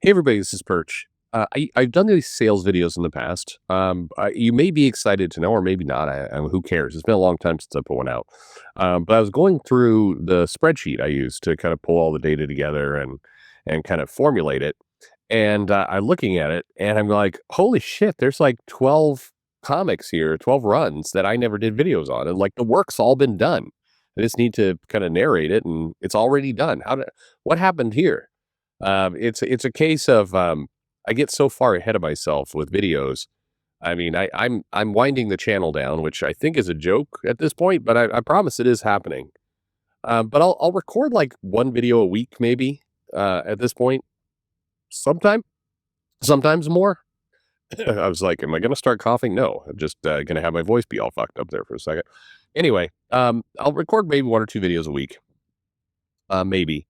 Hey everybody, this is Perch. I've done these sales videos in the past. You may be excited to know, or maybe not. Who cares? It's been a long time since I put one out. But I was going through the spreadsheet I use to kind of pull all the data together and kind of formulate it. And I'm looking at it, and I'm like, holy shit! There's like 12 comics here, 12 runs that I never did videos on, and like the work's all been done. I just need to kind of narrate it, and it's already done. What happened here? It's a case of I get so far ahead of myself with videos. I mean, I'm winding the channel down, which I think is a joke at this point, but I promise it is happening. But I'll record like one video a week, maybe at this point. Sometime, sometimes more. I was like, am I going to start coughing? No, I'm just going to have my voice be all fucked up there for a second. Anyway, I'll record maybe one or two videos a week, maybe.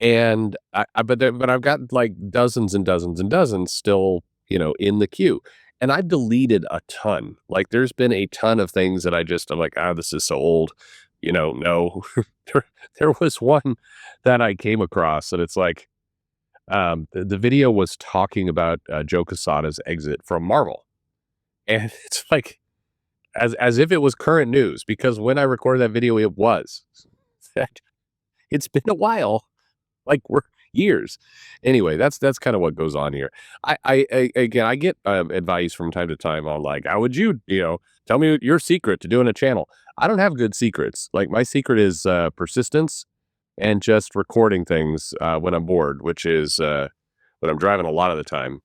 And but I've got like dozens and dozens and dozens still, in the queue. And I've deleted a ton. Like there's been a ton of things that I'm like, this is so old. No. there was one that I came across and it's like the video was talking about Joe Quesada's exit from Marvel. And it's like as if it was current news, because when I recorded that video, it was. It's been a while. Like we're years. Anyway, that's kind of what goes on here. Again, I get advice from time to time on like, how would you, tell me your secret to doing a channel? I don't have good secrets. Like my secret is persistence and just recording things when I'm bored, which is when I'm driving a lot of the time,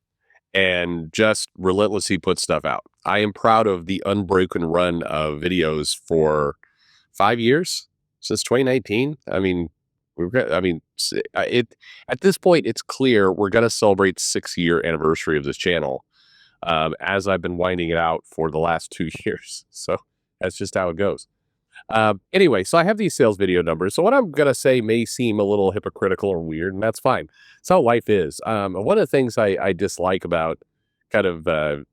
and just relentlessly put stuff out. I am proud of the unbroken run of videos for 5 years since 2019. I mean, it at this point, it's clear we're going to celebrate 6-year anniversary of this channel, as I've been winding it out for the last 2 years. So that's just how it goes. Anyway, so I have these sales video numbers. So what I'm going to say may seem a little hypocritical or weird, and that's fine. It's how life is. One of the things I dislike about kind of, the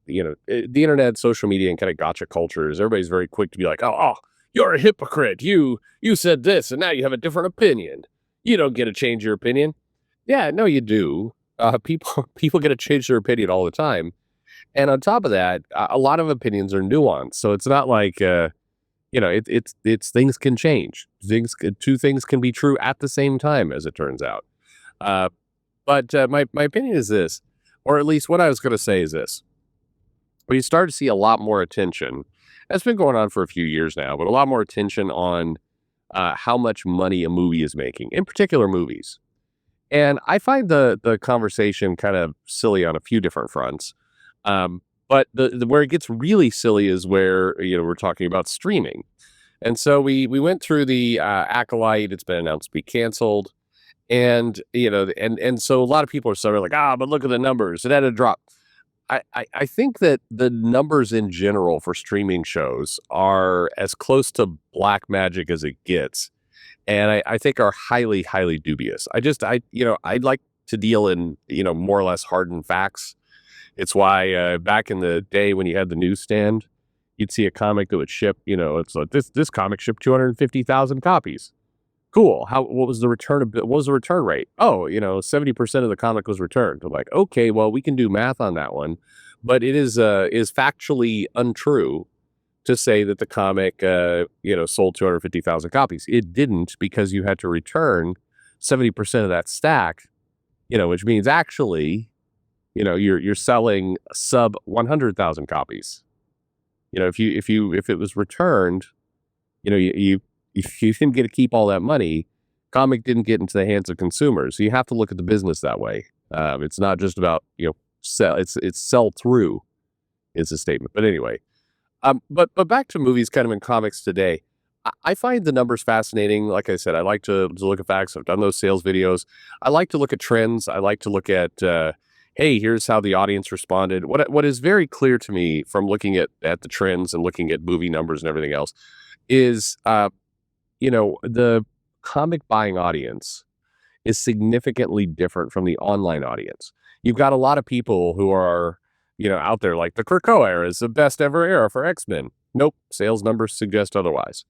internet, social media, and kind of gotcha culture is everybody's very quick to be like, oh, you're a hypocrite. You said this, and now you have a different opinion. You don't get to change your opinion. Yeah, no, you do. People get to change their opinion all the time. And on top of that, a lot of opinions are nuanced. So it's not like, it's things can change. Two things can be true at the same time, as it turns out. But my opinion is this, or at least what I was going to say is this. We start to see a lot more attention. That's been going on for a few years now, but a lot more attention on how much money a movie is making, in particular movies. And I find the conversation kind of silly on a few different fronts. But the where it gets really silly is where, we're talking about streaming. And so we went through the Acolyte. It's been announced to be canceled. And, and so a lot of people are sort of like, but look at the numbers. It had a drop. I think that the numbers in general for streaming shows are as close to black magic as it gets. And I think are highly, highly dubious. I'd like to deal in, more or less hardened facts. It's why back in the day when you had the newsstand, you'd see a comic that would ship, it's like this comic shipped 250,000 copies. Cool. What was the return rate? Oh, 70% of the comic was returned. I'm like, okay, well, we can do math on that one, but it is factually untrue to say that the comic, sold 250,000 copies. It didn't, because you had to return 70% of that stack, which means actually, you're selling sub 100,000 copies. If it was returned, if you didn't get to keep all that money, comic didn't get into the hands of consumers. So you have to look at the business that way. It's not just about, sell. It's sell through is a statement. But anyway, but back to movies kind of in comics today. I find the numbers fascinating. Like I said, I like to look at facts. I've done those sales videos. I like to look at trends. I like to look at, hey, here's how the audience responded. What is very clear to me from looking at the trends and looking at movie numbers and everything else is, the comic buying audience is significantly different from the online audience. You've got a lot of people who are, out there like the Krakoa era is the best ever era for X-Men. Nope. Sales numbers suggest otherwise.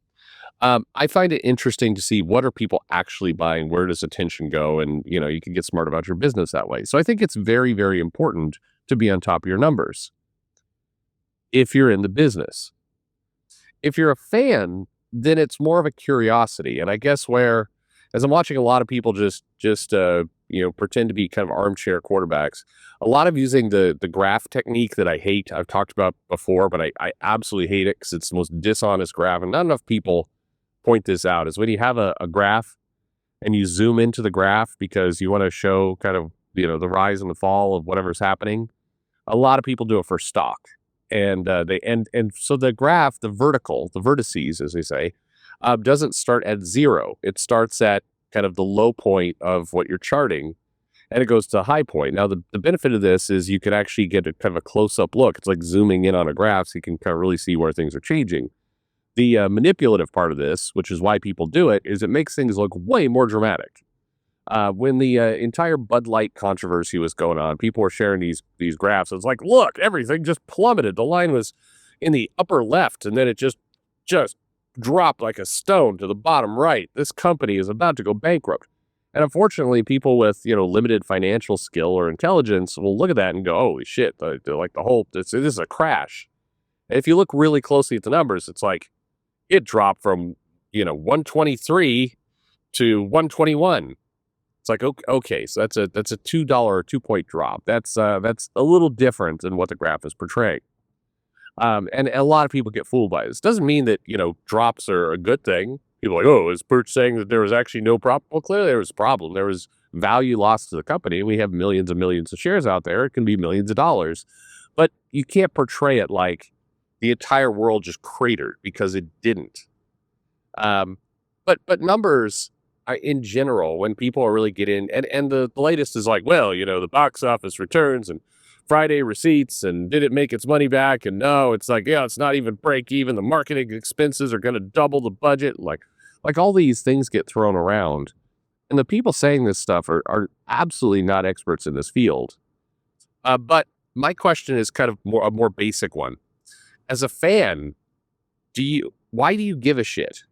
I find it interesting to see what are people actually buying, where does attention go, and you can get smart about your business that way. So I think it's very, very important to be on top of your numbers if you're in the business. If you're a fan, then it's more of a curiosity. And I guess where, as I'm watching a lot of people just pretend to be kind of armchair quarterbacks, a lot of using the graph technique that I hate. I've talked about before, but I absolutely hate it because it's the most dishonest graph, and not enough people point this out. Is when you have a graph and you zoom into the graph because you want to show kind of the rise and the fall of whatever's happening. A lot of people do it for stock, and so the graph, the vertices, as they say, doesn't start at zero. It starts at kind of the low point of what you're charting, and it goes to a high point. Now, the benefit of this is you can actually get a kind of a close up look. It's like zooming in on a graph, so you can kind of really see where things are changing. The manipulative part of this, which is why people do it, is it makes things look way more dramatic. When the entire Bud Light controversy was going on, people were sharing these graphs. It's like, look, everything just plummeted. The line was in the upper left, and then it just dropped like a stone to the bottom right. This company is about to go bankrupt. And unfortunately, people with limited financial skill or intelligence will look at that and go, "Holy shit!" Like the whole this is a crash. And if you look really closely at the numbers, it's like it dropped from 123 to 121. It's like, okay, so that's a $2 or 2 point drop. That's a little different than what the graph is portraying. And a lot of people get fooled by this. Doesn't mean that drops are a good thing. People are like, oh, is Perch saying that there was actually no problem? Well, clearly there was a problem. There was value lost to the company. We have millions and millions of shares out there. It can be millions of dollars, but you can't portray it like the entire world just cratered, because it didn't. But numbers in general, when people are really getting, and the latest is like, well, the box office returns and Friday receipts, and did it make its money back? And no, it's like, yeah, it's not even break even. The marketing expenses are going to double the budget. Like all these things get thrown around, and the people saying this stuff are absolutely not experts in this field. But my question is kind of a more basic one. As a fan, why do you give a shit?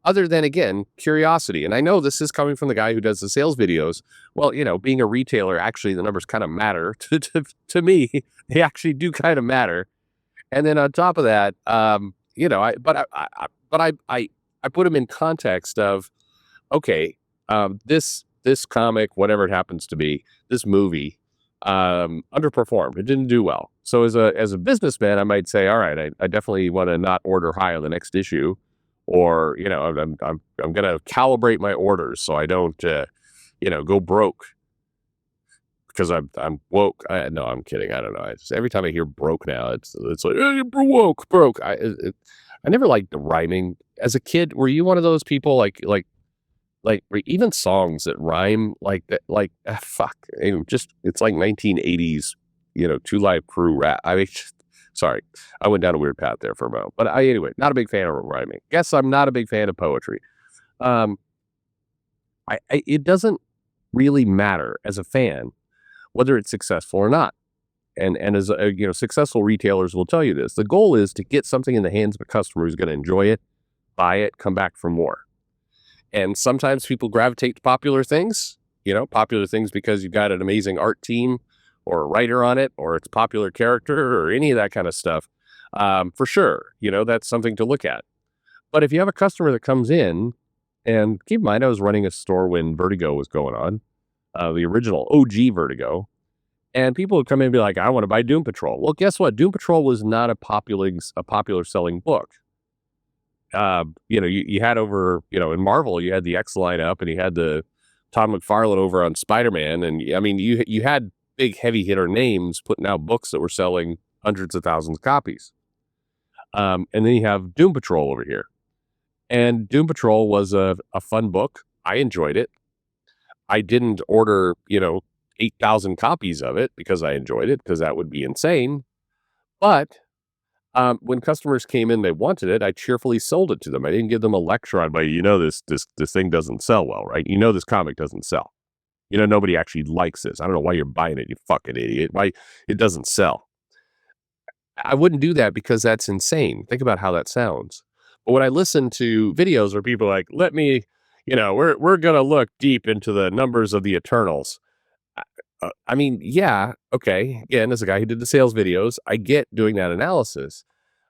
Other than, again, curiosity. And I know this is coming from the guy who does the sales videos. Well, being a retailer, actually, the numbers kind of matter to me. They actually do kind of matter. And then on top of that, I put them in context of, okay, this comic, whatever it happens to be, this movie, underperformed. It didn't do well. So as a businessman, I might say, all right, I definitely want to not order high on the next issue. Or I'm going to calibrate my orders so I don't go broke because I'm woke. No, I'm kidding. I don't know. Every time I hear broke now, it's like broke. I never liked the rhyming. As a kid, were you one of those people like even songs that rhyme like that? Like fuck, it's like 1980s. Two Live Crew rap. I mean. Sorry, I went down a weird path there for a moment. But anyway, not a big fan of rhyming. Guess I'm not a big fan of poetry. It doesn't really matter as a fan whether it's successful or not. And as successful retailers will tell you this. The goal is to get something in the hands of a customer who's going to enjoy it, buy it, come back for more. And sometimes people gravitate to popular things. Popular things because you've got an amazing art team, or a writer on it, or it's popular character, or any of that kind of stuff. For sure, that's something to look at. But if you have a customer that comes in, and keep in mind, I was running a store when Vertigo was going on, the original OG Vertigo, and people would come in and be like, I want to buy Doom Patrol. Well, guess what? Doom Patrol was not a popular selling book. You had over, in Marvel, you had the X lineup, and you had the Todd McFarlane over on Spider-Man, and I mean, you had big heavy hitter names putting out books that were selling hundreds of thousands of copies. And then you have Doom Patrol over here. And Doom Patrol was a fun book. I enjoyed it. I didn't order, 8,000 copies of it because I enjoyed it, because that would be insane. But when customers came in, they wanted it, I cheerfully sold it to them. I didn't give them a lecture on, this thing doesn't sell well, right? This comic doesn't sell. Nobody actually likes this. I don't know why you're buying it, you fucking idiot. Why it doesn't sell. I wouldn't do that because that's insane. Think about how that sounds. But when I listen to videos where people are like, let me, we're gonna look deep into the numbers of the Eternals. I mean, yeah, okay. Again, as a guy who did the sales videos, I get doing that analysis,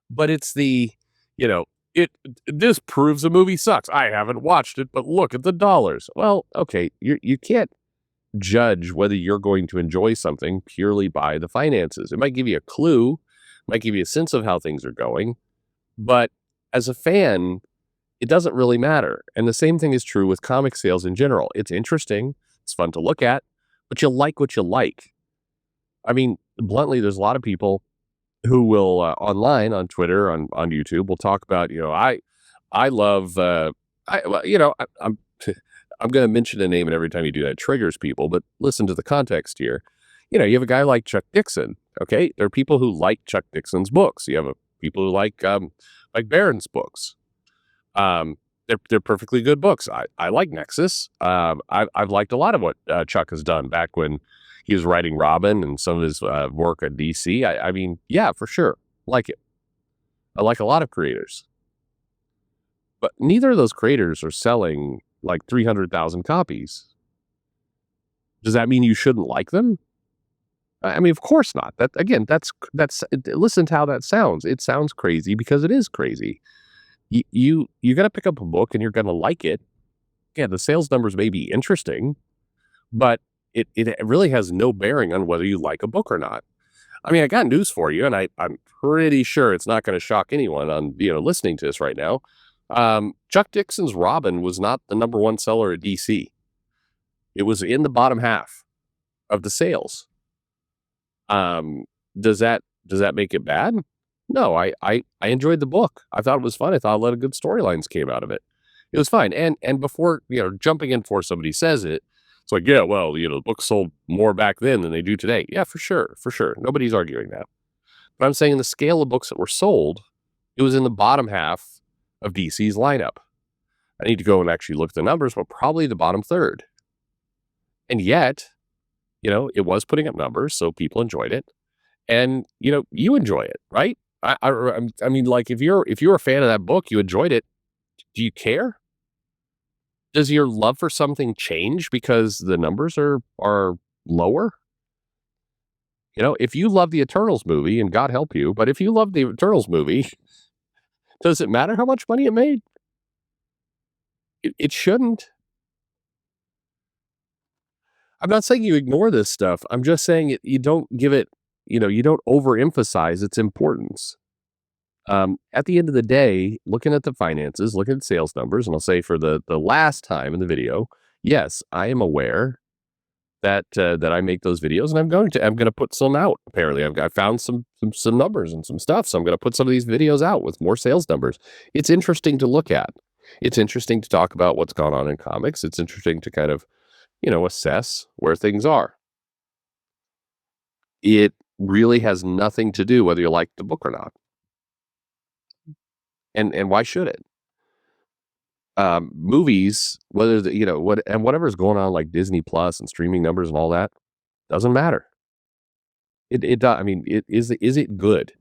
but it's you know, it this proves a movie sucks. I haven't watched it, but look at the dollars. Well, okay, you can't judge whether you're going to enjoy something purely by the finances. It might give you a clue, might give you a sense of how things are going, but as a fan, it doesn't really matter. And the same thing is true with comic sales in general. It's interesting, it's fun to look at, but you like what you like. I mean, bluntly, there's a lot of people who will online on Twitter, on YouTube, will talk about, I love, I'm I'm going to mention a name, and every time you do that, it triggers people. But listen to the context here. You have a guy like Chuck Dixon. Okay, there are people who like Chuck Dixon's books. You have people who like Barron's books. They're perfectly good books. I like Nexus. I've liked a lot of what Chuck has done back when he was writing Robin and some of his work at DC. I mean, yeah, for sure, like it. I like a lot of creators, but neither of those creators are selling like 300,000 copies. Does that mean you shouldn't like them? I mean, of course not. That again, that's listen to how that sounds. It sounds crazy because it is crazy. You got to pick up a book and you're going to like it. Yeah, the sales numbers may be interesting, but it really has no bearing on whether you like a book or not. I mean, I got news for you, and I'm pretty sure it's not going to shock anyone on listening to this right now. Chuck Dixon's Robin was not the number one seller at DC. It was in the bottom half of the sales. Does that make it bad? No, I enjoyed the book. I thought it was fun. I thought a lot of good storylines came out of it. It was fine. And before, jumping in before somebody says it, it's like, yeah, well, the books sold more back then than they do today. Yeah, for sure. For sure. Nobody's arguing that. But I'm saying the scale of books that were sold, it was in the bottom half of DC's lineup. I need to go and actually look at the numbers, but probably the bottom third. And yet, it was putting up numbers, so people enjoyed it. And, you enjoy it, right? I mean, like, if you're a fan of that book, you enjoyed it. Do you care? Does your love for something change because the numbers are lower? If you love the Eternals movie, and God help you, but if you love the Eternals movie, does it matter how much money it made? It shouldn't. I'm not saying you ignore this stuff. I'm just saying you don't give it, you don't overemphasize its importance. At the end of the day, looking at the finances, looking at sales numbers, and I'll say for the last time in the video, yes, I am aware that I make those videos, and I'm going to put some out. Apparently, I found some numbers and some stuff, so I'm going to put some of these videos out with more sales numbers. It's interesting to look at. It's interesting to talk about what's gone on in comics. It's interesting to kind of assess where things are. It really has nothing to do whether you like the book or not. And why should it? Movies, whether whatever's going on, like Disney Plus and streaming numbers and all that, doesn't matter. It does. I mean, is it good?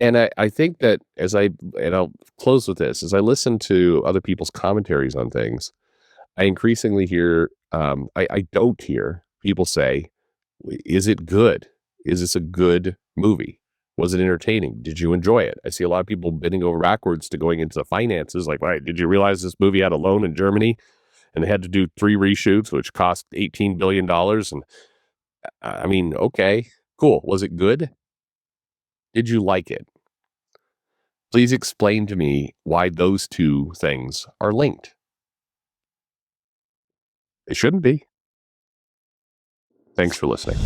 And I think that and I'll close with this, as I listen to other people's commentaries on things, I increasingly hear, I don't hear people say, is it good? Is this a good movie? Was it entertaining? Did you enjoy it? I see a lot of people bending over backwards to going into the finances. Like, right, did you realize this movie had a loan in Germany and they had to do 3 reshoots, which cost $18 billion? And I mean, okay, cool. Was it good? Did you like it? Please explain to me why those two things are linked. It shouldn't be. Thanks for listening.